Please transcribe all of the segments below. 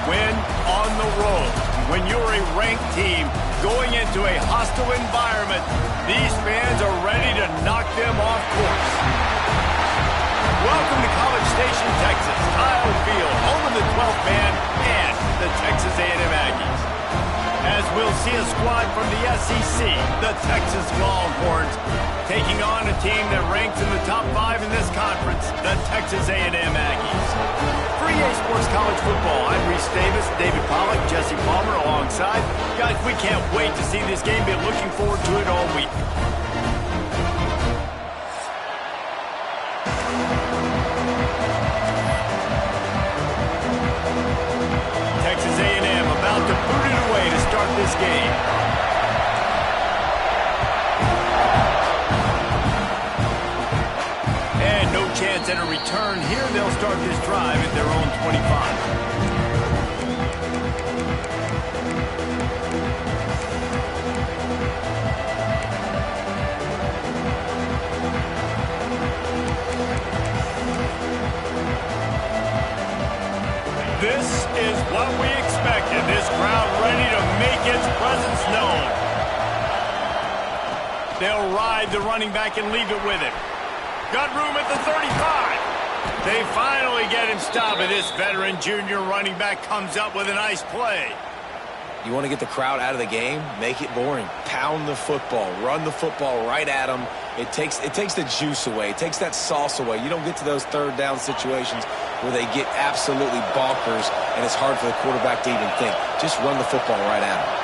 win on the road. When you're a ranked team going into a hostile environment, these fans are ready to knock them off course. Welcome to College Station, Texas, Kyle Field, home of the 12th man and the Texas A&M Aggies. As we'll see a squad from the SEC, the Texas Longhorns, taking on a team that ranks in the top 5 in this conference, the Texas A&M Aggies. For EA Sports College Football, I'm Reese Davis, David Pollack, Jesse Palmer alongside. Guys, we can't wait to see this game. Been looking forward to it all week. Texas A&M about to boot it away to start this game. And no chance at a return here. They'll start this drive at their own 25. This is what we expected. This crowd ready to make its presence known. They'll ride the running back and leave it with him. Got room at the 35. They finally get him stopped, and this veteran junior running back comes up with a nice play. You want to get the crowd out of the game? Make it boring. Pound the football. Run the football right at them. It takes the juice away. It takes that sauce away. You don't get to those third down situations where they get absolutely bonkers, and it's hard for the quarterback to even think. Just run the football right at them.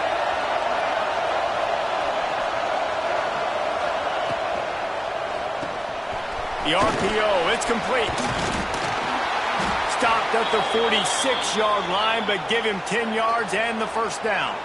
The RPO, it's complete. Stopped at the 46-yard line, but give him 10 yards and the first down.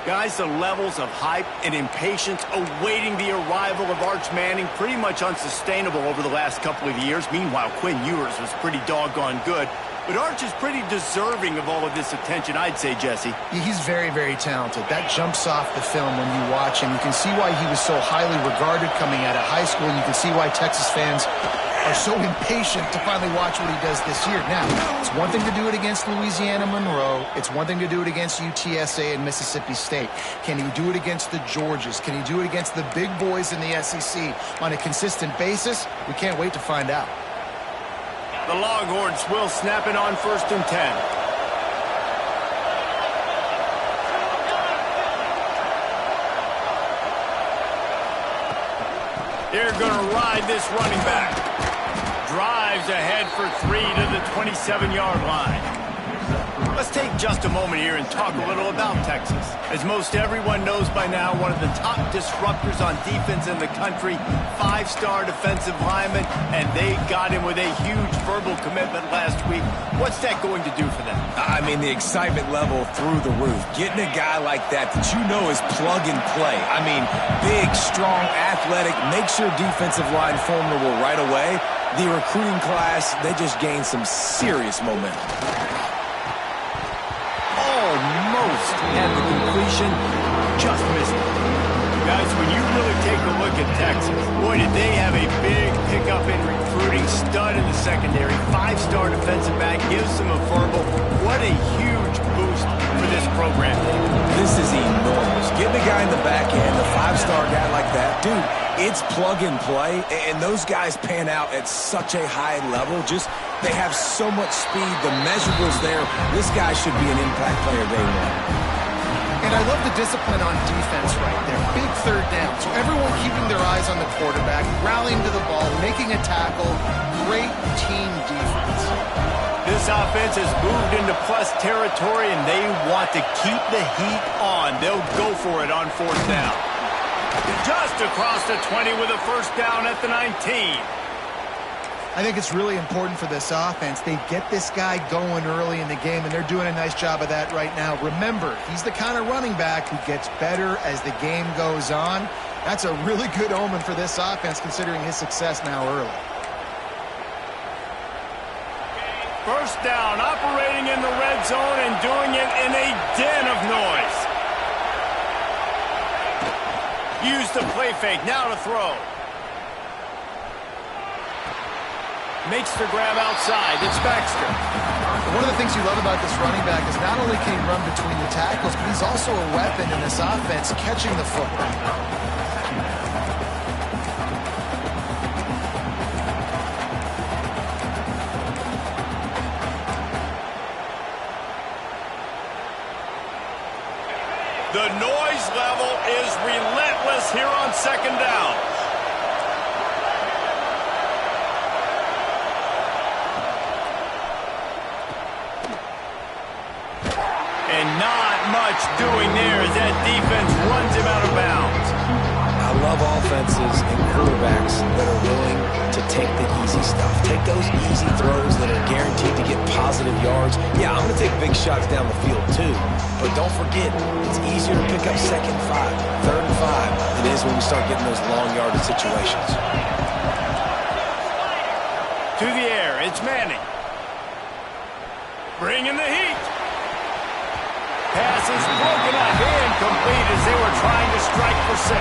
Guys, the levels of hype and impatience awaiting the arrival of Arch Manning pretty much unsustainable over the last couple of years. Meanwhile, Quinn Ewers was pretty doggone good. But Arch is pretty deserving of all of this attention, I'd say, Jesse. He's very, very talented. That jumps off the film when you watch him. You can see why he was so highly regarded coming out of high school, and you can see why Texas fans are so impatient to finally watch what he does this year. Now, it's one thing to do it against Louisiana Monroe. It's one thing to do it against UTSA and Mississippi State. Can he do it against the Georgias? Can he do it against the big boys in the SEC on a consistent basis? We can't wait to find out. The Longhorns will snap it on 1st and 10. They're going to ride this running back. Drives ahead for 3 to the 27-yard line. Let's take just a moment here and talk a little about Texas. As most everyone knows by now, one of the top disruptors on defense in the country, 5-star defensive lineman, and they got him with a huge verbal commitment last week. What's that going to do for them? I mean, the excitement level through the roof. Getting a guy like that you know is plug and play. I mean, big, strong, athletic, makes your defensive line formidable right away. The recruiting class, they just gained some serious momentum. Almost had the completion, just missed it. Guys, when you really take a look at Texas, boy, did they have a big pickup in recruiting. Stud in the secondary, 5-star defensive back, gives them a verbal. What a huge boost for this program. This is enormous. Getting a guy in the back end, a 5-star guy like that, dude, it's plug and play, and those guys pan out at such a high level. Just, they have so much speed. The measurables there. This guy should be an impact player day one. And I love the discipline on defense right there. Big third down. So everyone keeping their eyes on the quarterback, rallying to the ball, making a tackle. Great team defense. This offense has moved into plus territory, and they want to keep the heat on. They'll go for it on 4th down. Just across the 20 with a first down at the 19. I think it's really important for this offense. They get this guy going early in the game, and they're doing a nice job of that right now. Remember, he's the kind of running back who gets better as the game goes on. That's a really good omen for this offense, considering his success now early. First down, operating in the red zone and doing it in a den of noise. Use the play fake, now to throw. Makes the grab outside. It's Baxter. One of the things you love about this running back is not only can he run between the tackles, but he's also a weapon in this offense catching the football. The noise level is relentless here on second down. And not much doing there as that defense runs him out of bounds. I love offenses and quarterbacks that are willing to take the easy stuff. Take those easy throws that are guaranteed to get positive yards. Yeah, I'm going to take big shots down the field too. But don't forget, it's easier to pick up second and 5, third and 5 than it is when we start getting those long yardage situations. To the air, it's Manning. Bringing the heat. Pass is broken up, incomplete as they were trying to strike for 6.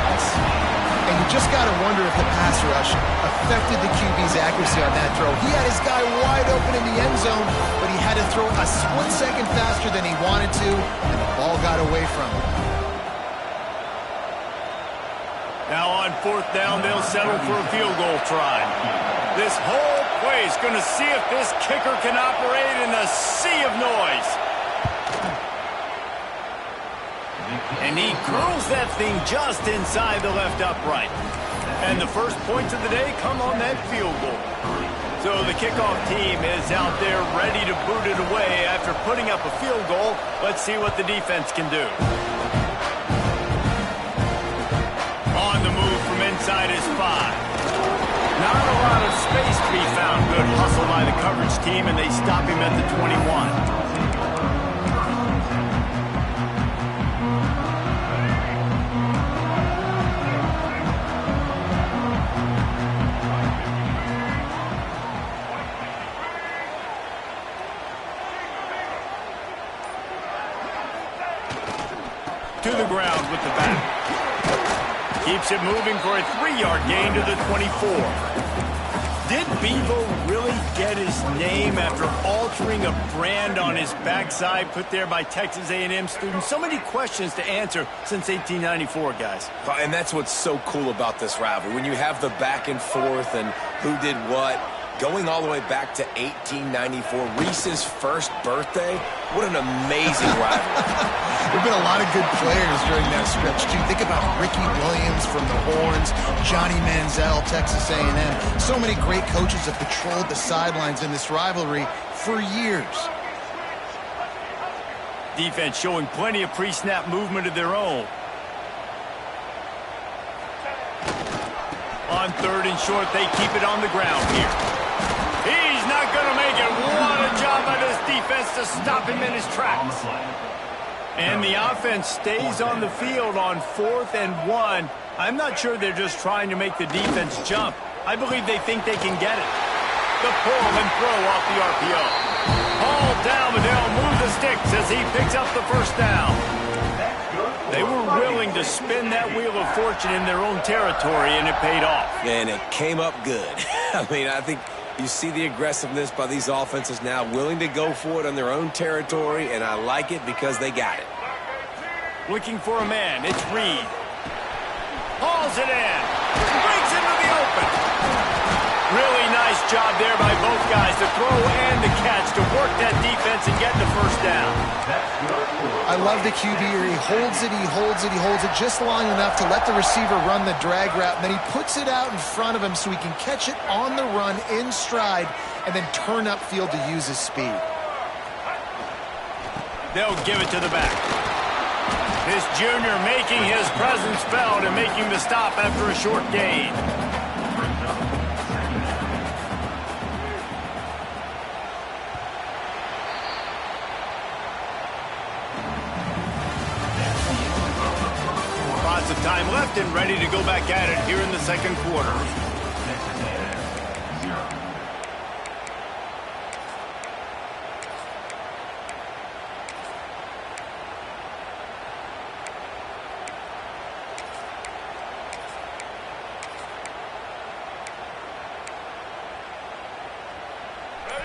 And you just got to wonder if the pass rush affected the QB's accuracy on that throw. He had his guy wide open in the end zone, but he had to throw a split second faster than he wanted to, and the ball got away from him. Now on 4th down, they'll settle for a field goal try. This whole play is going to see if this kicker can operate in a sea of noise. And he curls that thing just inside the left upright. And the first points of the day come on that field goal. So the kickoff team is out there ready to boot it away after putting up a field goal. Let's see what the defense can do. On the move from inside his 5. Not a lot of space to be found. Good hustle by the coverage team, and they stop him at the 21. To the ground with the back. Keeps it moving for a 3-yard gain to the 24. Did Bevo really get his name after altering a brand on his backside put there by Texas A&M students? So many questions to answer since 1894, guys. And that's what's so cool about this rivalry. When you have the back and forth and who did what, going all the way back to 1894, Reese's first birthday, what an amazing rivalry. There have been a lot of good players during that stretch, too. Think about Ricky Williams from the Horns, Johnny Manziel, Texas A&M. So many great coaches have patrolled the sidelines in this rivalry for years. Defense showing plenty of pre-snap movement of their own. On 3rd and short, they keep it on the ground here. He's not going to make it. What a job by this defense to stop him in his tracks. And the offense stays on the field on 4th and 1. I'm not sure they're just trying to make the defense jump. I believe they think they can get it. The pull and throw off the RPO. Hauled down, but they'll move the sticks as he picks up the first down. They were willing to spin that wheel of fortune in their own territory, and it paid off. And it came up good. I mean, I think you see the aggressiveness by these offenses now, willing to go for it on their own territory, and I like it because they got it. Looking for a man, it's Reed. Hauls it in. Breaks into the open. Really nice job there by both guys to throw and the catch to work that defense and get the first down. I love the QB here. He holds it, he holds it, he holds it just long enough to let the receiver run the drag route, and then he puts it out in front of him so he can catch it on the run in stride and then turn upfield to use his speed. They'll give it to the back. This junior making his presence felt and making the stop after a short gain. Lots of time left and ready to go back at it here in the second quarter.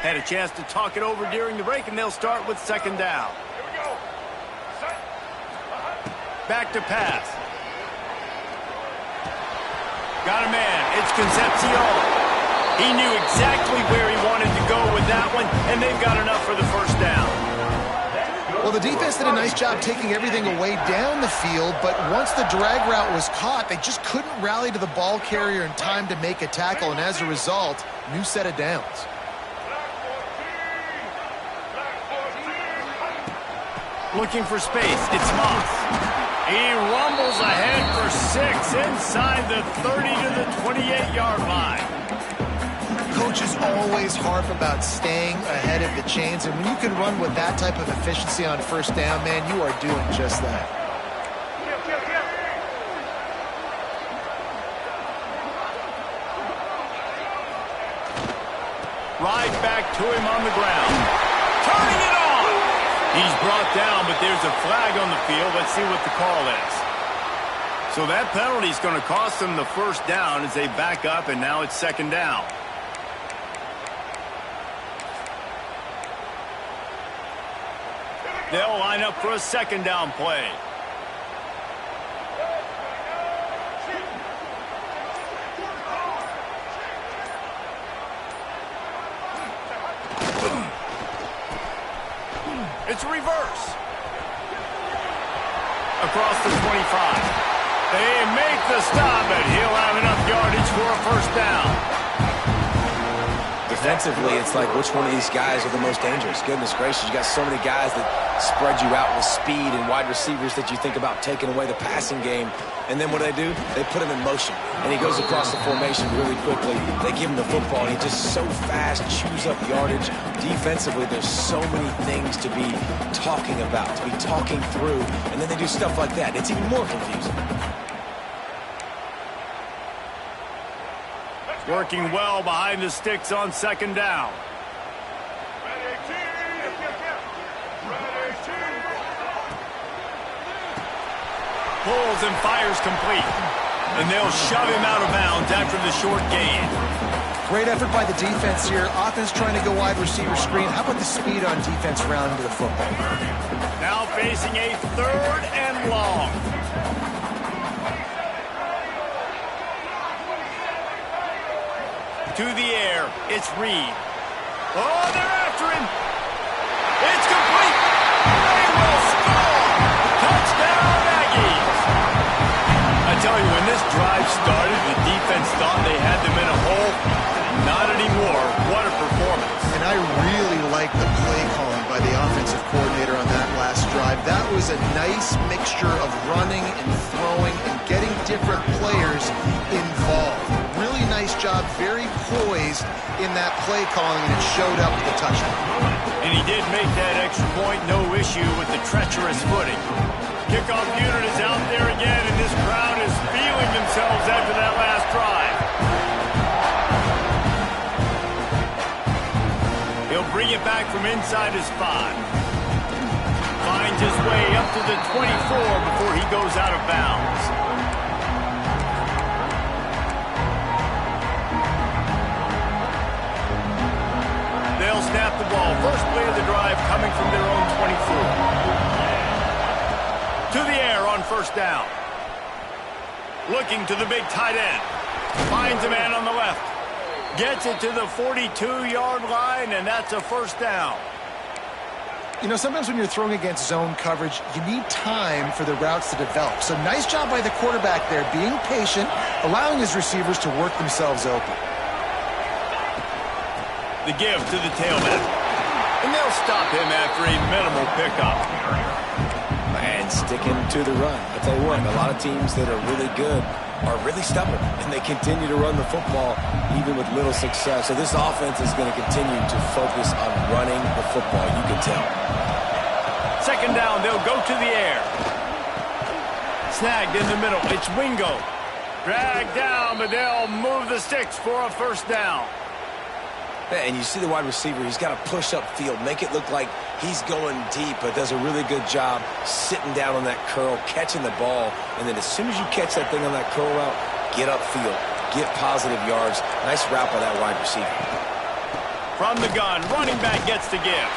Had a chance to talk it over during the break, and they'll start with second down. Back to pass. Got a man. It's Concepcion. He knew exactly where he wanted to go with that one, and they've got enough for the first down. Well, the defense did a nice job taking everything away down the field, but once the drag route was caught, they just couldn't rally to the ball carrier in time to make a tackle, and as a result, new set of downs. Looking for space. It's Moss. He rumbles ahead for 6 inside the 30 to the 28-yard line. Coaches always harp about staying ahead of the chains, and when you can run with that type of efficiency on first down, man, you are doing just that. Right back to him on the ground. Turning it on! He's brought down, but there's a flag on the field. Let's see what the call is. So that penalty is going to cost them the first down as they back up, and now it's second down. They'll line up for a second down play. It's a reverse. Across the 25. They make the stop, and he'll have enough yardage for a first down. Defensively, it's like which one of these guys are the most dangerous? Goodness gracious, you got so many guys that spread you out with speed and wide receivers that you think about taking away the passing game. And then what do? They put him in motion. And he goes across the formation really quickly. They give him the football, and he just so fast chews up yardage. Defensively, there's so many things to be talking about, to be talking through. And then they do stuff like that. It's even more confusing. Working well behind the sticks on second down. Pulls and fires complete. And they'll shove him out of bounds after the short gain. Great effort by the defense here. Offense trying to go wide receiver screen. How about the speed on defense rounding to the football? Now facing a third and long. To the air, it's Reed. Oh, they're after him. It's complete. They will score. Touchdown, Aggies. I tell you, when this drive started, the defense thought they had them in a hole. Not anymore. What a performance. And I really like the play calling by the offensive coordinator on that last drive. That was a nice mixture of running and throwing and getting different players involved. Really nice job, very poised in that play calling, and it showed up with the touchdown. And he did make that extra point, no issue with the treacherous footing. Kickoff unit is out there again, and this crowd is feeling themselves after that last drive. He'll bring it back from inside his 5. Finds his way up to the 24 before he goes out of bounds. They'll snap the ball. First play of the drive coming from their own 24. To the air on first down. Looking to the big tight end. Finds a man on the left. Gets it to the 42-yard line, and that's a first down. You know, sometimes when you're throwing against zone coverage, you need time for the routes to develop. So nice job by the quarterback there, being patient, allowing his receivers to work themselves open. The give to the tailback. And they'll stop him after a minimal pickup. And sticking to the run. I'll tell you what, a lot of teams that are really good are really stubborn, and they continue to run the football even with little success. So this offense is going to continue to focus on running the football, you can tell. Second down, they'll go to the air. Snagged in the middle. It's Wingo. Dragged down, but they'll move the sticks for a first down. And you see the wide receiver, he's got to push upfield, make it look like he's going deep, but does a really good job sitting down on that curl, catching the ball, and then as soon as you catch that thing on that curl route, get upfield, get positive yards. Nice route by that wide receiver. From the gun, running back gets the give.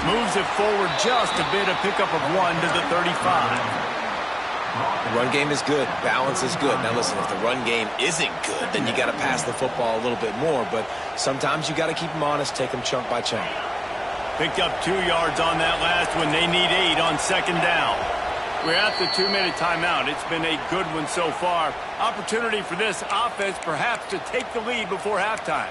Moves it forward just a bit, a pickup of 1 to the 35. The run game is good. Balance is good. Now, listen, if the run game isn't good, then you got to pass the football a little bit more. But sometimes you got to keep them honest, take them chunk by chunk. Picked up 2 yards on that last one. They need 8 on second down. We're at the 2-minute timeout. It's been a good one so far. Opportunity for this offense perhaps to take the lead before halftime.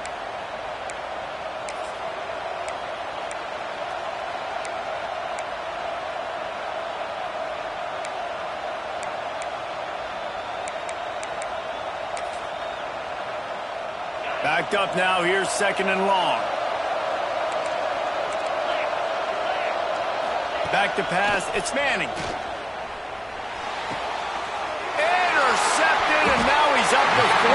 Backed up now. Here's second and long. Back to pass. It's Manning. Intercepted, and now he's up to 14.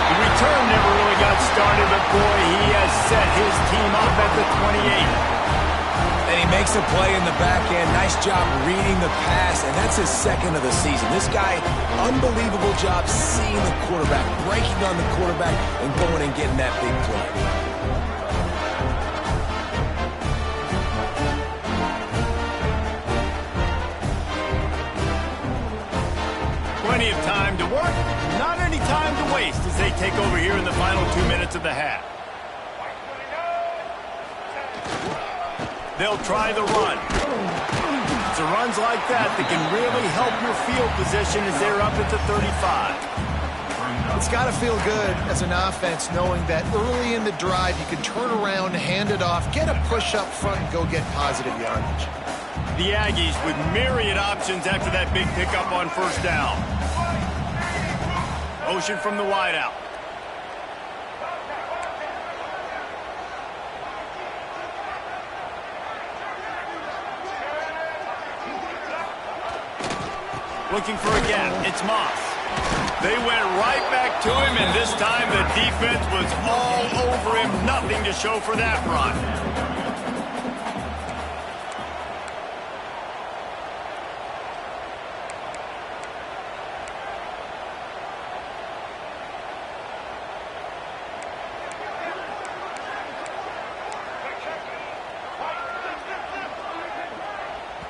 The return never really got started, but boy, he has set his team up at the 28. And he makes a play in the back end. Nice job reading the pass, and that's his second of the season. This guy, unbelievable job seeing the quarterback, breaking on the quarterback, and going and getting that big play. Plenty of time to work, not any time to waste as they take over here in the final 2 minutes of the half. They'll try the run. It's the runs like that that can really help your field position as they're up at the 35. It's got to feel good as an offense knowing that early in the drive you can turn around, hand it off, get a push up front, and go get positive yardage. The Aggies with myriad options after that big pickup on first down. Motion from the wideout. Looking for a gap. It's Moss. They went right back to him, and this time the defense was all over him. Nothing to show for that run.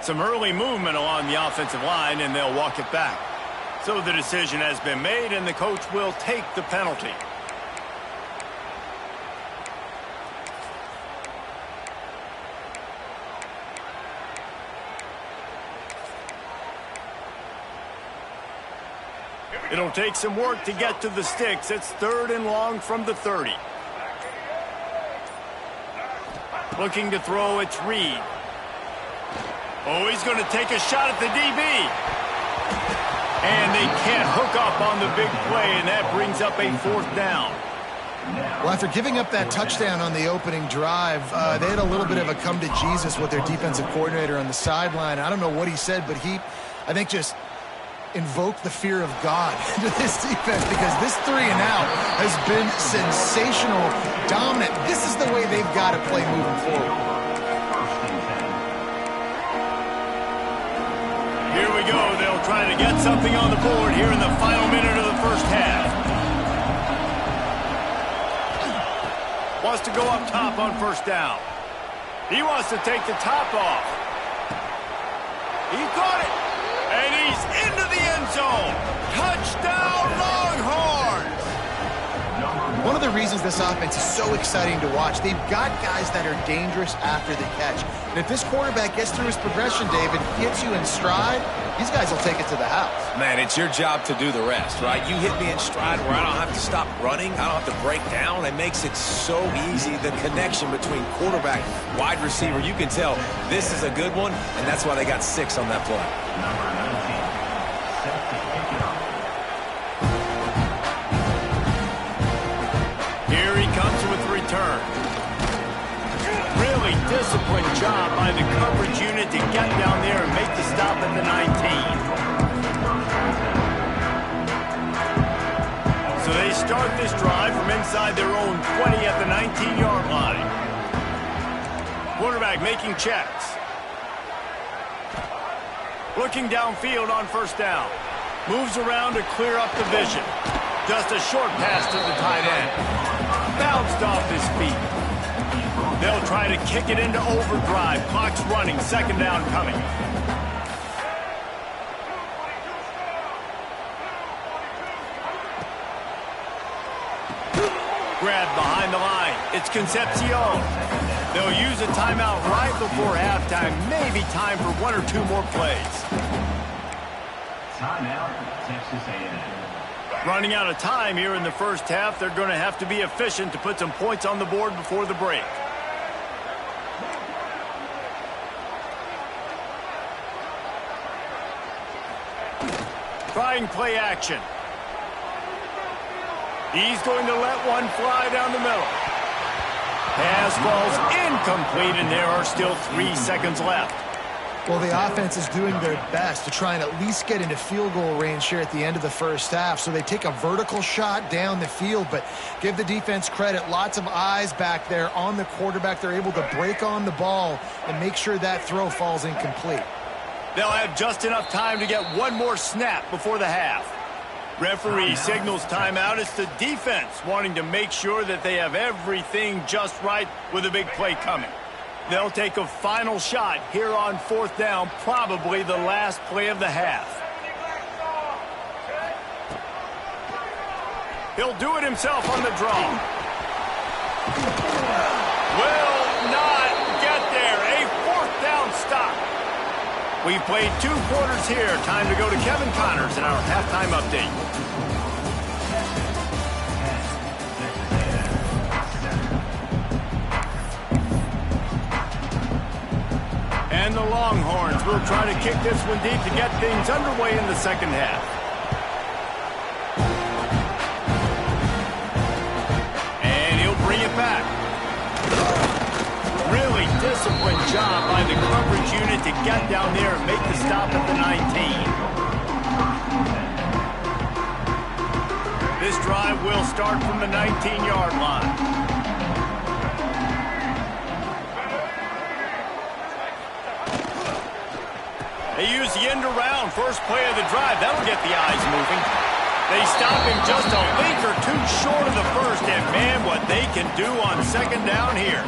Some early movement along the offensive line, and they'll walk it back. So the decision has been made, and the coach will take the penalty. It'll take some work to get to the sticks. It's third and long from the 30. Looking to throw, it's Reed. Oh, he's going to take a shot at the DB. And they can't hook up on the big play, and that brings up a fourth down. Well, after giving up that touchdown on the opening drive, they had a little bit of a come to Jesus with their defensive coordinator on the sideline. I don't know what he said, but he, I think, just invoked the fear of God into this defense, because this 3 and out has been sensational, dominant. This is the way they've got to play moving forward. Here we go. They'll try to get something on the board here in the final minute of the first half. Wants to go up top on first down. He wants to take the top off. He caught it. And he's into the end zone. Touchdown, Longhorns! One of the reasons this offense is so exciting to watch, they've got guys that are dangerous after the catch. And if this quarterback gets through his progression, David, gets you in stride, these guys will take it to the house. Man, it's your job to do the rest, right? You hit me in stride where I don't have to stop running. I don't have to break down. It makes it so easy. The connection between quarterback, wide receiver, you can tell this is a good one, and that's why they got 6 on that play. Here he comes with the return. Really disciplined job by the coverage unit to get down there and make the stop at the 19. So they start this drive from inside their own 20 at the 19-yard line. Quarterback making checks. Looking downfield on first down. Moves around to clear up the vision. Just a short pass to the tight end. bounced off his feet. They'll try to kick it into overdrive. Clock's running. Second down coming. Grab behind the line. It's Concepcion. They'll use a timeout right before halftime. Maybe time for one or two more plays. Timeout, Texas A&M. Running out of time here in the first half. They're going to have to be efficient to put some points on the board before the break. Trying play action. He's going to let one fly down the middle. Pass falls incomplete, and there are still 3 seconds left. Well, the offense is doing their best to try and at least get into field goal range here at the end of the first half. So they take a vertical shot down the field, but give the defense credit. Lots of eyes back there on the quarterback. They're able to break on the ball and make sure that throw falls incomplete. They'll have just enough time to get one more snap before the half. Referee signals timeout. It's the defense wanting to make sure that they have everything just right with a big play coming. They'll take a final shot here on fourth down, probably the last play of the half. He'll do it himself on the draw. Will not get there. A fourth down stop. We've played 2 quarters here. Time to go to Kevin Connors in our halftime update. And the Longhorns will try to kick this one deep to get things underway in the second half. And he'll bring it back. Really disciplined job by the coverage unit to get down there and make the stop at the 19. This drive will start from the 19-yard line. They use the end around, first play of the drive. That'll get the eyes moving. They stop him just a link or two short of the first, and man, what they can do on second down here.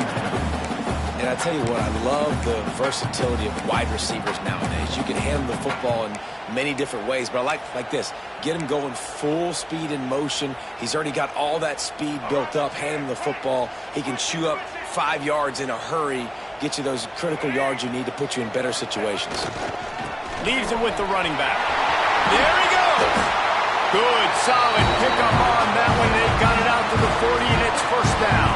And I tell you what, I love the versatility of wide receivers nowadays. You can handle the football in many different ways, but I like this. Get him going full speed in motion. He's already got all that speed built up. Hand him the football. He can chew up 5 yards in a hurry, get you those critical yards you need to put you in better situations. Leaves it with the running back. There he goes. Good, solid pickup on that one. They've got it out to the 40, and it's first down.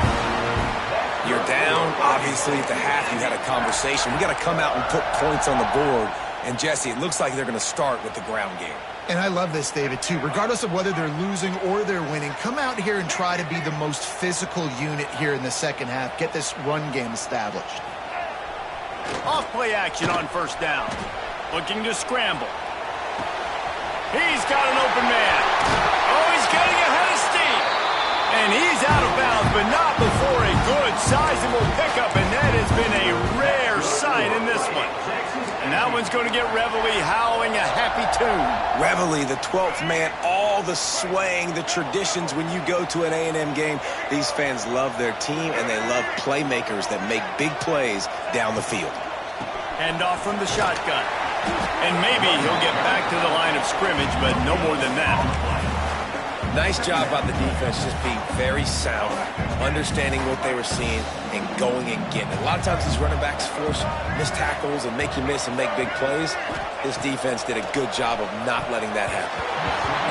You're down. Obviously, at the half, you had a conversation. We got to come out and put points on the board. And, Jesse, it looks like they're going to start with the ground game. And I love this, David, too. Regardless of whether they're losing or they're winning, come out here and try to be the most physical unit here in the second half. Get this run game established. Off play action on first down. Looking to scramble. He's got an open man. Oh, he's getting ahead of steam. And he's out of bounds, but not before a good, sizable pickup. And that has been a rare sight in this one. And that one's going to get Reveille howling a happy tune. Reveille, the 12th man, all the swaying, the traditions when you go to an A&M game. These fans love their team, and they love playmakers that make big plays down the field. Hand off from the shotgun. And maybe he'll get back to the line of scrimmage, but no more than that. Nice job by the defense, just being very sound, understanding what they were seeing, and going and getting it. A lot of times these running backs force missed tackles and make you miss and make big plays. This defense did a good job of not letting that happen.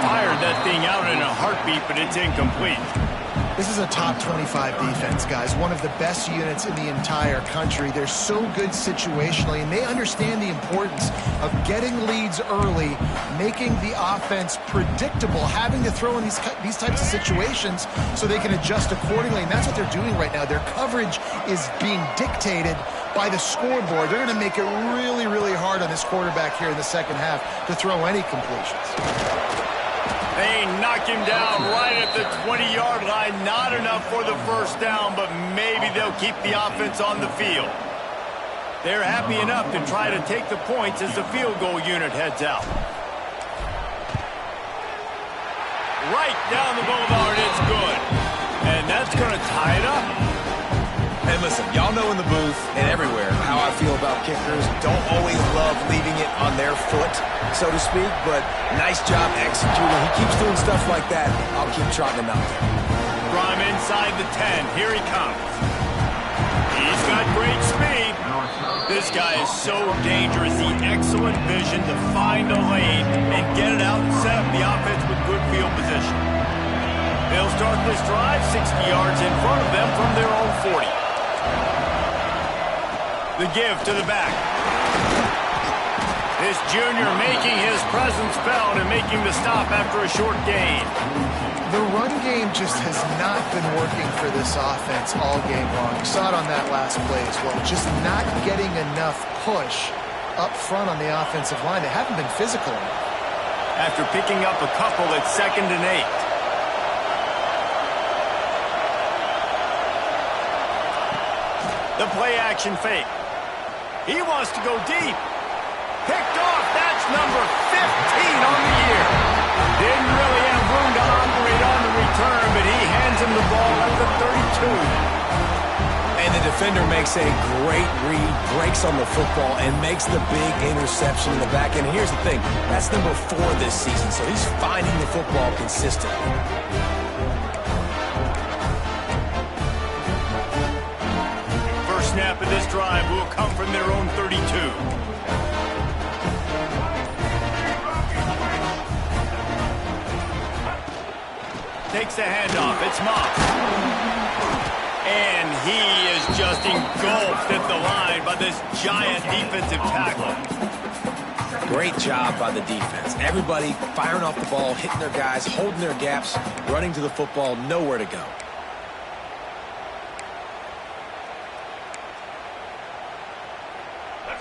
Fired that thing out in a heartbeat, but it's incomplete. This is a top 25 defense, guys. One of the best units in the entire country. They're so good situationally, and they understand the importance of getting leads early, making the offense predictable, having to throw in these types of situations so they can adjust accordingly. And that's what they're doing right now. Their coverage is being dictated by the scoreboard. They're going to make it really, really hard on this quarterback here in the second half to throw any completions. They knock him down right at the 20-yard line. Not enough for the first down, but maybe they'll keep the offense on the field. They're happy enough to try to take the points as the field goal unit heads out. Right down the boulevard, it's good. And that's going to tie it up. And listen, y'all know in the booth and everywhere how I feel about kickers. Don't always love leaving it on their foot, so to speak, but nice job executing. He keeps doing stuff like that. I'll keep trotting him out there. From inside the 10, here he comes. He's got great speed. This guy is so dangerous. The excellent vision to find a lane and get it out and set up the offense with good field position. They'll start this drive 60 yards in front of them from their own 40. The give to the back. This junior making his presence felt and making the stop after a short gain. The run game just has not been working for this offense all game long. You saw it on that last play as well. Just not getting enough push up front on the offensive line. They haven't been physical enough. After picking up a couple at 2nd and 8. The play action fake. He wants to go deep. Picked off. That's number 15 on the year. Didn't really have room to operate on the return, but he hands him the ball at the 32. And the defender makes a great read, breaks on the football, and makes the big interception in the back. And here's the thing. That's number 4 this season, so he's finding the football consistently. First snap of this drive will come from their own 32. Takes the handoff. It's Moss. And he is just engulfed at the line by this giant defensive tackle. Great job by the defense. Everybody firing off the ball, hitting their guys, holding their gaps, running to the football, nowhere to go.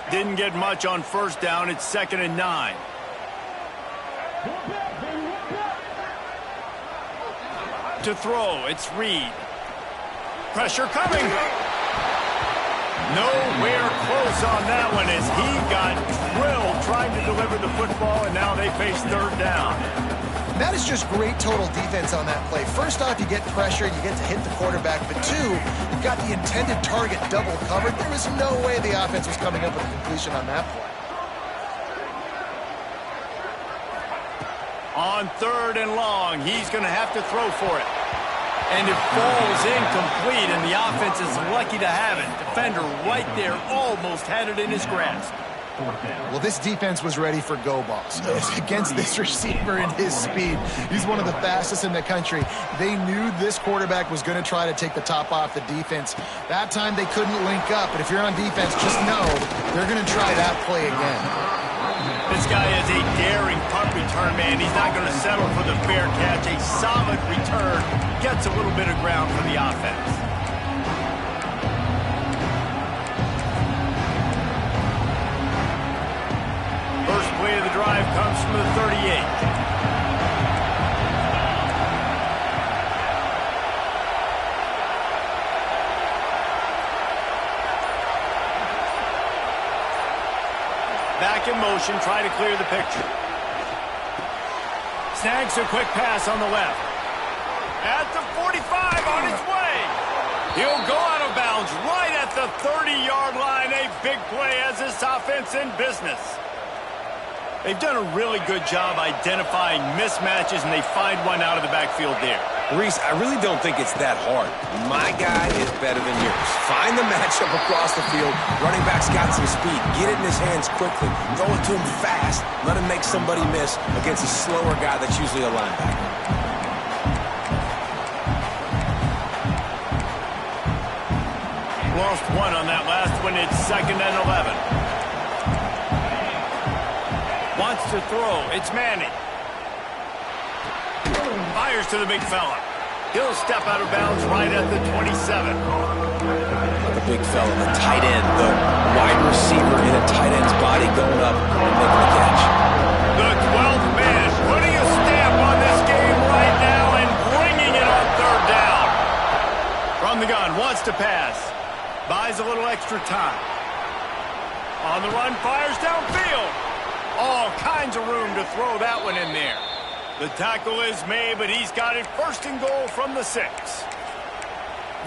Didn't get much on first down. It's 2nd and 9. To throw, it's Reed. Pressure coming. Nowhere close on that one as he got drilled trying to deliver the football, and now they face 3rd down. That is just great total defense on that play. First off, you get pressure, you get to hit the quarterback, but 2, you've got the intended target double covered. There was no way the offense was coming up with a completion on that play. On 3rd and long, he's going to have to throw for it. And it falls incomplete, and the offense is lucky to have it. Defender right there almost had it in his grasp. Well, this defense was ready for go balls against this receiver and his speed. He's one of the fastest in the country. They knew this quarterback was going to try to take the top off the defense. That time they couldn't link up, but if you're on defense, just know they're going to try that play again. This guy is a daring punt return man. He's not going to settle for the fair catch. A solid return gets a little bit of ground for the offense. First play of the drive comes from the 38. Back in motion, try to clear the picture. Snags a quick pass on the left. At the 45, on his way. He'll go out of bounds right at the 30-yard line. A big play as this offense in business. They've done a really good job identifying mismatches, and they find one out of the backfield there. Reese, I really don't think it's that hard. My guy is better than yours. Find the matchup across the field. Running back's got some speed. Get it in his hands quickly. Throw it to him fast. Let him make somebody miss against a slower guy that's usually a linebacker. Lost one on that last one. It's 2nd and 11. Wants to throw. It's Manning. Fires to the big fella. He'll step out of bounds right at the 27. Not the big fella, the tight end, the wide receiver in a tight end's body going up and making the catch. The 12th man putting a stamp on this game right now and bringing it on 3rd down. From the gun, wants to pass. Buys a little extra time. On the run, fires downfield. All kinds of room to throw that one in there. The tackle is made, but he's got it 1st and goal from the 6.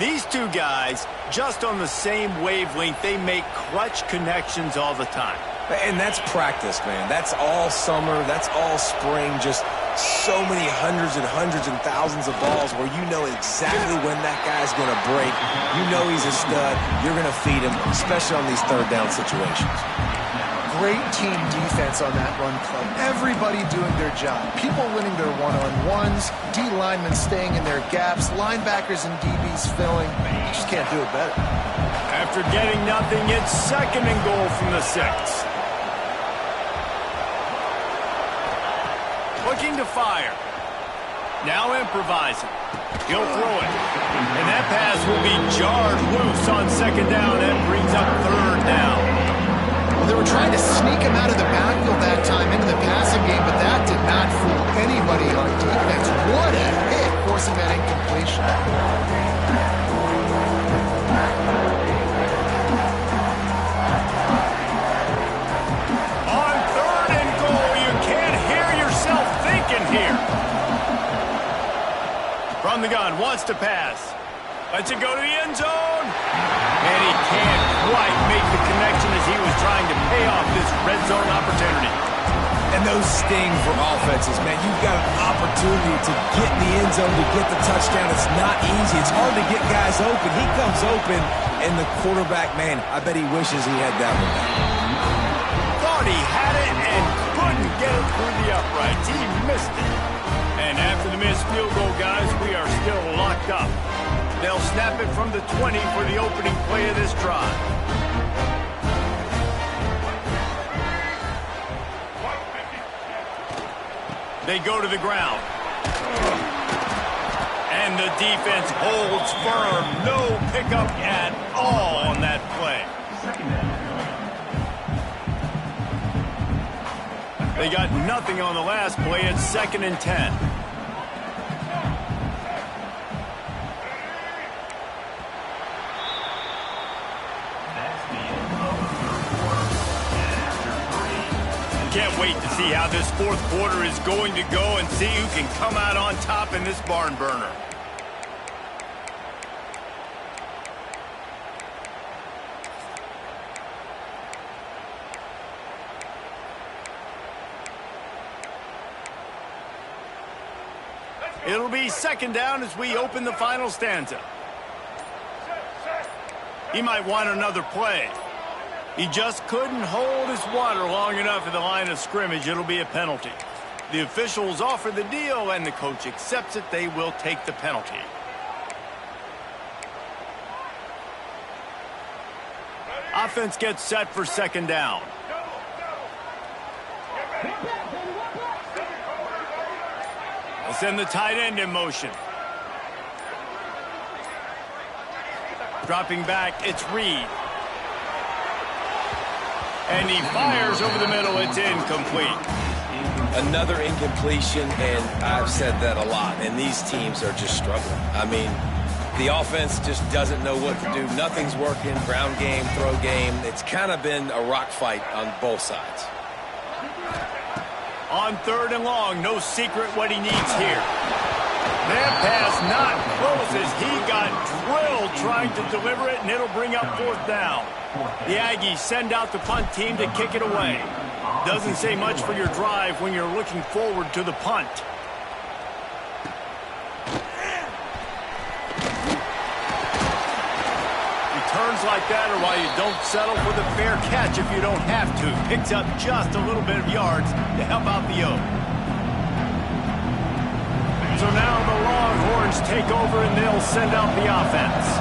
These two guys, just on the same wavelength, they make clutch connections all the time. And that's practice, man. That's all summer. That's all spring. Just so many hundreds and thousands of balls where you know exactly when that guy's going to break. You know he's a stud. You're going to feed him, especially on these third down situations. Great team defense on that run play. Everybody doing their job. People winning their one-on-ones, D linemen staying in their gaps, linebackers and DBs filling. You just can't do it better. After getting nothing, it's 2nd and goal from the 6. Looking to fire. Now improvising. He'll throw it. And that pass will be jarred loose on 2nd down. That brings up 3rd down. Well, they were trying to sneak him out of the backfield that time into the passing game, but that did not fool anybody on defense. What a hit, forcing that incompletion. On 3rd and goal, you can't hear yourself thinking here. From the gun, wants to pass. Lets it go to the end zone. And he can't quite make the connection as he was trying to pay off this red zone opportunity. And those sting for offenses, man. You've got an opportunity to get in the end zone, to get the touchdown. It's not easy. It's hard to get guys open. He comes open, and the quarterback, man, I bet he wishes he had that one. Thought he had it and couldn't get it through the uprights. He missed it. And after the missed field goal, guys, we are still locked up. They'll snap it from the 20 for the opening play of this drive. They go to the ground. And the defense holds firm. No pickup at all on that play. They got nothing on the last play. It's 2nd and 10. Can't wait to see how this 4th quarter is going to go and see who can come out on top in this barn burner. It'll be 2nd down as we open the final stanza. He might want another play. He just couldn't hold his water long enough at the line of scrimmage. It'll be a penalty. The officials offer the deal, and the coach accepts it. They will take the penalty. Offense gets set for 2nd down. They'll send the tight end in motion. Dropping back, it's Reed. And he fires over the middle. It's incomplete. Another incompletion, and I've said that a lot, and these teams are just struggling. I mean, the offense just doesn't know what to do. Nothing's working. Ground game, throw game. It's kind of been a rock fight on both sides. On 3rd and long, no secret what he needs here. That pass not close as he got drilled trying to deliver it, and it'll bring up 4th down. The Aggies send out the punt team to kick it away. Doesn't say much for your drive when you're looking forward to the punt. Returns like that are why you don't settle for the fair catch if you don't have to. Picks up just a little bit of yards to help out the Oak. So now the Longhorns take over and they'll send out the offense.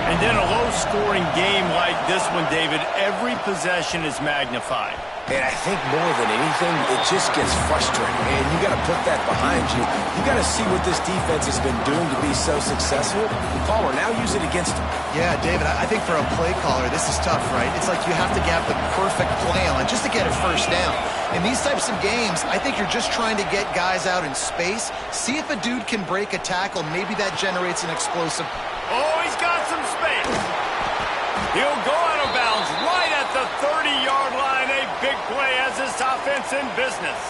And in a low-scoring game like this one, David, every possession is magnified. And I think more than anything, it just gets frustrating. And you got to put that behind you. You got to see what this defense has been doing to be so successful. Palmer, now use it against him. Yeah, David, I think for a play caller, this is tough, right? It's like you have to get the perfect play on just to get a 1st down. In these types of games, I think you're just trying to get guys out in space, see if a dude can break a tackle. Maybe that generates an explosive. Oh, he's got some space. He'll go out of bounds right at the 30-yard line. A big play as this offense in business.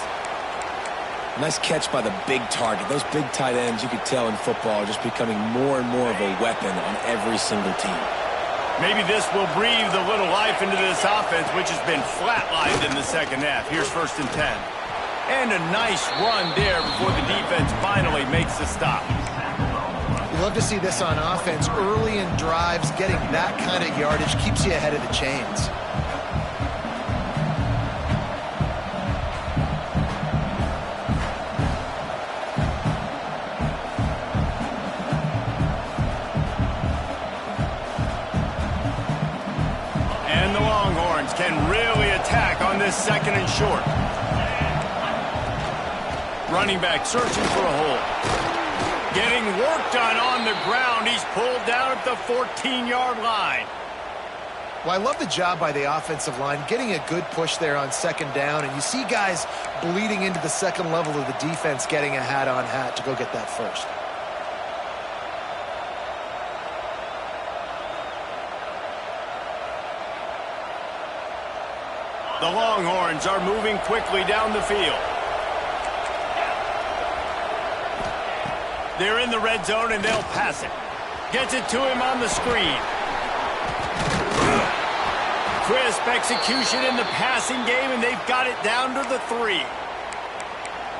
Nice catch by the big target. Those big tight ends, you could tell in football, are just becoming more and more of a weapon on every single team. Maybe this will breathe a little life into this offense, which has been flatlined in the second half. Here's 1st and 10. And a nice run there before the defense finally makes the stop. You love to see this on offense. Early in drives, getting that kind of yardage keeps you ahead of the chains. And the Longhorns can really attack on this 2nd and short. Running back searching for a hole. Getting work done on the ground. He's pulled down at the 14-yard line. Well, I love the job by the offensive line, getting a good push there on 2nd down, and you see guys bleeding into the 2nd level of the defense getting a hat-on-hat to go get that first. The Longhorns are moving quickly down the field. They're in the red zone, and they'll pass it. Gets it to him on the screen. Crisp execution in the passing game, and they've got it down to the 3.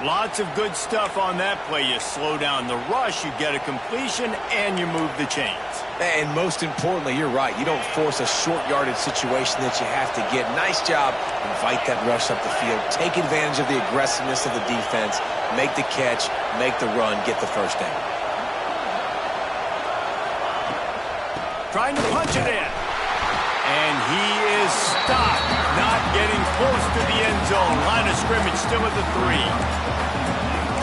Lots of good stuff on that play. You slow down the rush, you get a completion, and you move the chains. And most importantly, you're right. You don't force a short yardage situation that you have to get. Nice job. Invite that rush up the field. Take advantage of the aggressiveness of the defense. Make the catch, make the run, get the first down. Trying to punch it in. And he is stopped. Not getting close to the end zone. Line of scrimmage still at the 3.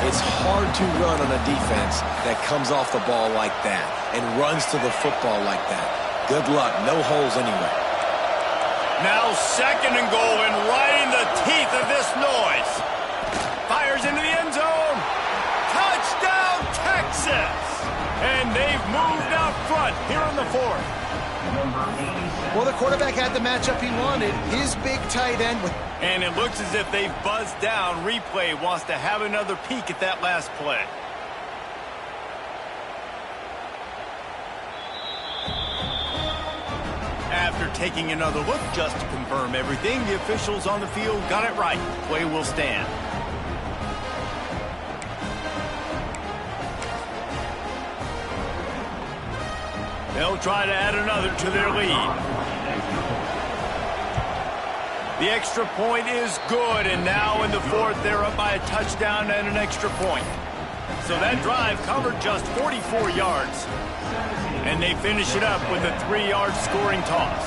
It's hard to run on a defense that comes off the ball like that and runs to the football like that. Good luck. No holes anywhere. Now 2nd and goal, and right in the teeth of this noise. Fires into the end zone. Touchdown, Texas! And they've moved out front here in the 4th. Well, the quarterback had the matchup he wanted. His big tight end with... And it looks as if they've buzzed down. Replay wants to have another peek at that last play. After taking another look just to confirm everything, the officials on the field got it right. Play will stand. They'll try to add another to their lead. The extra point is good, and now in the 4th, they're up by a touchdown and an extra point. So that drive covered just 44 yards. And they finish it up with a 3-yard scoring toss.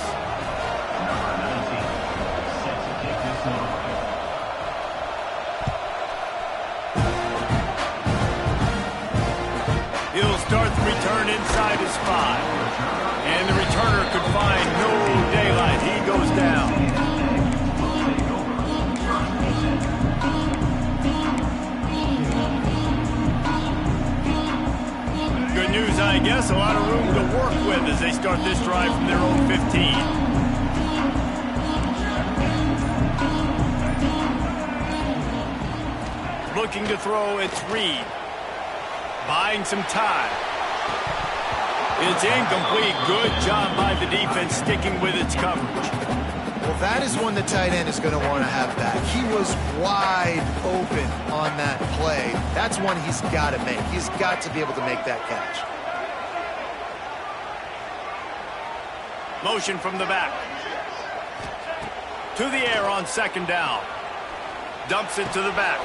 He'll start the return inside his 5. And the returner could find no daylight. He goes down. Good news, I guess. A lot of room to work with as they start this drive from their own 15. Looking to throw, it's Reed. Buying some time. It's incomplete. Good job by the defense sticking with its coverage. Well, that is one the tight end is going to want to have back. He was wide open on that play. That's one he's got to make. He's got to be able to make that catch. Motion from the back. To the air on 2nd down. Dumps it to the back.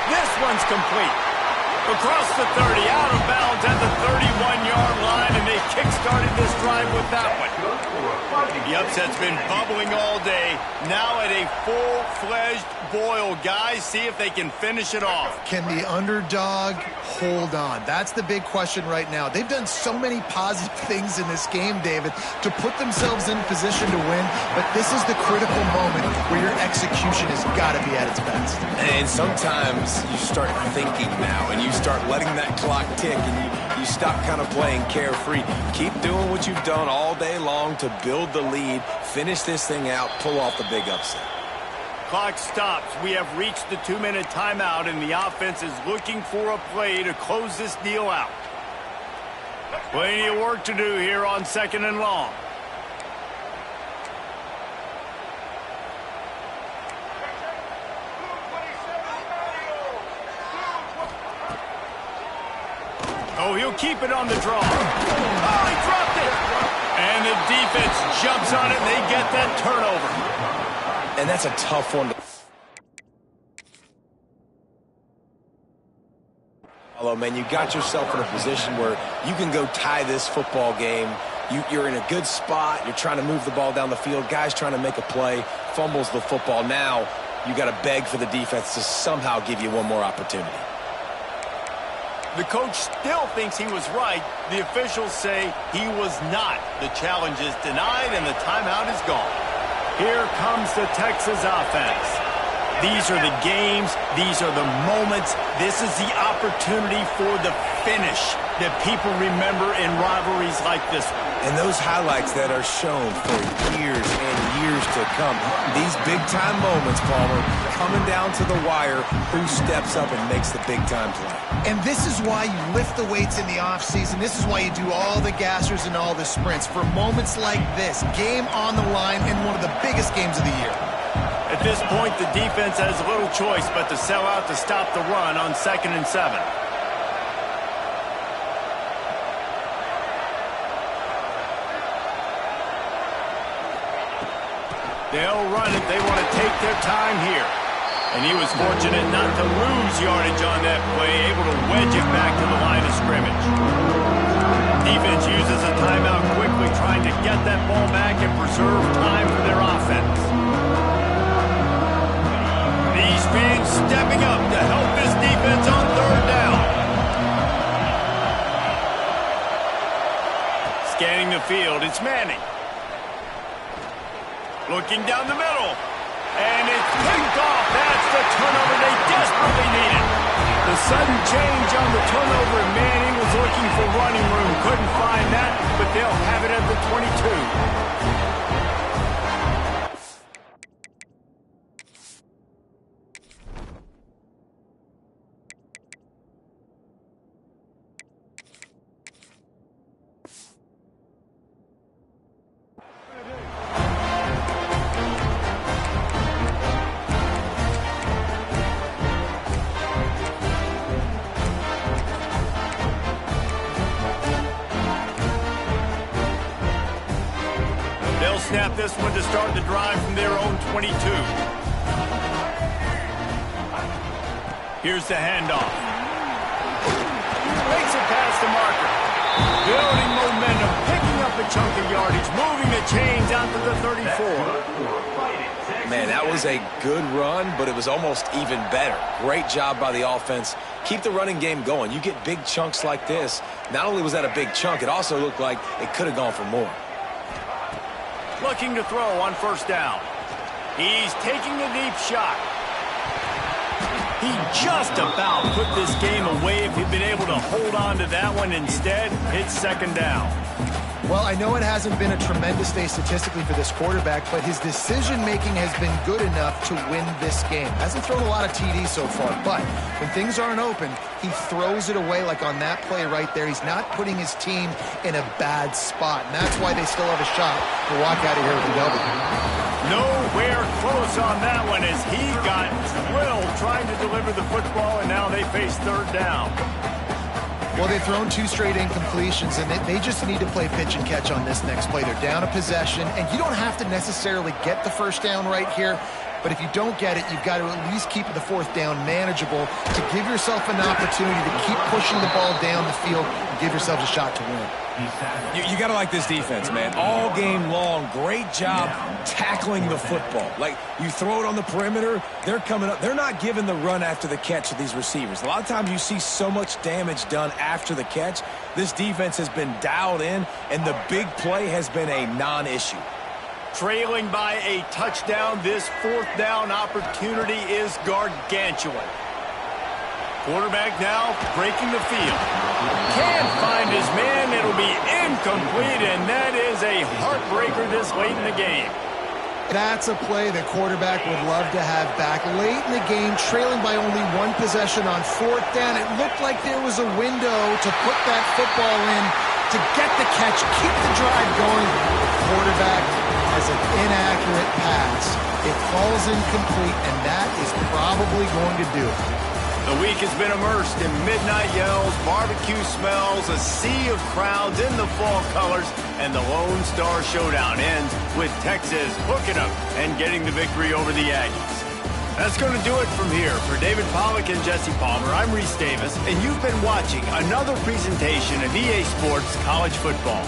This one's complete. Across the 30, out of bounds at the 31-yard line, and they kick-started this drive with that one. The upset's been bubbling all day. Now at a full-fledged boil. Guys, see if they can finish it off. Can the underdog hold on? That's the big question right now. They've done so many positive things in this game, David, to put themselves in position to win, but this is the critical moment where your execution has got to be at its best. And sometimes you start thinking now, and you start letting that clock tick, and you stop kind of playing carefree. Keep doing what you've done all day long to build the lead, finish this thing out, pull off the big upset. Clock stops. We have reached the 2-minute timeout, and the offense is looking for a play to close this deal out. Plenty of work to do here on 2nd and long. Oh, he'll keep it on the draw. Oh, he dropped it! And the defense jumps on it, and they get that turnover. And that's a tough one to follow, man. You got yourself in a position where you can go tie this football game. You're in a good spot. You're trying to move the ball down the field. Guys trying to make a play. Fumbles the football. Now you got to beg for the defense to somehow give you one more opportunity. The coach still thinks he was right. The officials say he was not. The challenge is denied, and the timeout is gone. Here comes the Texas offense. These are the games. These are the moments. This is the opportunity for the finish that people remember in rivalries like this one. And those highlights that are shown for years and years to come. These big-time moments, Palmer, coming down to the wire, who steps up and makes the big-time play. And this is why you lift the weights in the offseason. This is why you do all the gassers and all the sprints. For moments like this, game on the line in one of the biggest games of the year. At this point, the defense has little choice but to sell out to stop the run on 2nd and 7. They'll run it. They want to take their time here. And he was fortunate not to lose yardage on that play, able to wedge it back to the line of scrimmage. Defense uses a timeout quickly, trying to get that ball back and preserve time for their offense. These fans stepping up to help this defense on 3rd down. Scanning the field, it's Manning. Looking down the middle. And it's picked off. That's the turnover they desperately needed. The sudden change on the turnover, and Manning was looking for running room. Couldn't find that, but they'll have it at the 22. Snap this one to start the drive from their own 22. Here's the handoff. Makes it past the marker. Building momentum, picking up a chunk of yardage, moving the chains out to the 34. Man, that was a good run, but it was almost even better. Great job by the offense. Keep the running game going. You get big chunks like this. Not only was that a big chunk, it also looked like it could have gone for more. Looking to throw on 1st down. He's taking a deep shot. He just about put this game away if he'd been able to hold on to that one. Instead, it's 2nd down. Well, I know it hasn't been a tremendous day statistically for this quarterback, but his decision-making has been good enough to win this game. Hasn't thrown a lot of TDs so far, but when things aren't open, he throws it away like on that play right there. He's not putting his team in a bad spot, and that's why they still have a shot to walk out of here with a W. Nowhere close on that one as he got drilled trying to deliver the football, and now they face 3rd down. Well, they've thrown 2 straight incompletions, and they just need to play pitch and catch on this next play. They're down a possession, and you don't have to necessarily get the 1st down right here, but if you don't get it, you've got to at least keep the 4th down manageable to give yourself an opportunity to keep pushing the ball down the field and give yourselves a shot to win. You got to like this defense, man. All game long, great job tackling the football. Like, you throw it on the perimeter, they're coming up. They're not giving the run after the catch to these receivers. A lot of times you see so much damage done after the catch. This defense has been dialed in, and the big play has been a non-issue. Trailing by a touchdown, this 4th down opportunity is gargantuan. Quarterback now breaking the field. Can't find his man. It'll be incomplete, and that is a heartbreaker this late in the game. That's a play the quarterback would love to have back. Late in the game, trailing by only one possession on 4th down, it looked like there was a window to put that football in, to get the catch, keep the drive going. The quarterback has an inaccurate pass. It falls incomplete, and that is probably going to do it. The week has been immersed in midnight yells, barbecue smells, a sea of crowds in the fall colors, and the Lone Star Showdown ends with Texas hooking up and getting the victory over the Aggies. That's going to do it from here. For David Pollack and Jesse Palmer, I'm Reese Davis, and you've been watching another presentation of EA Sports College Football.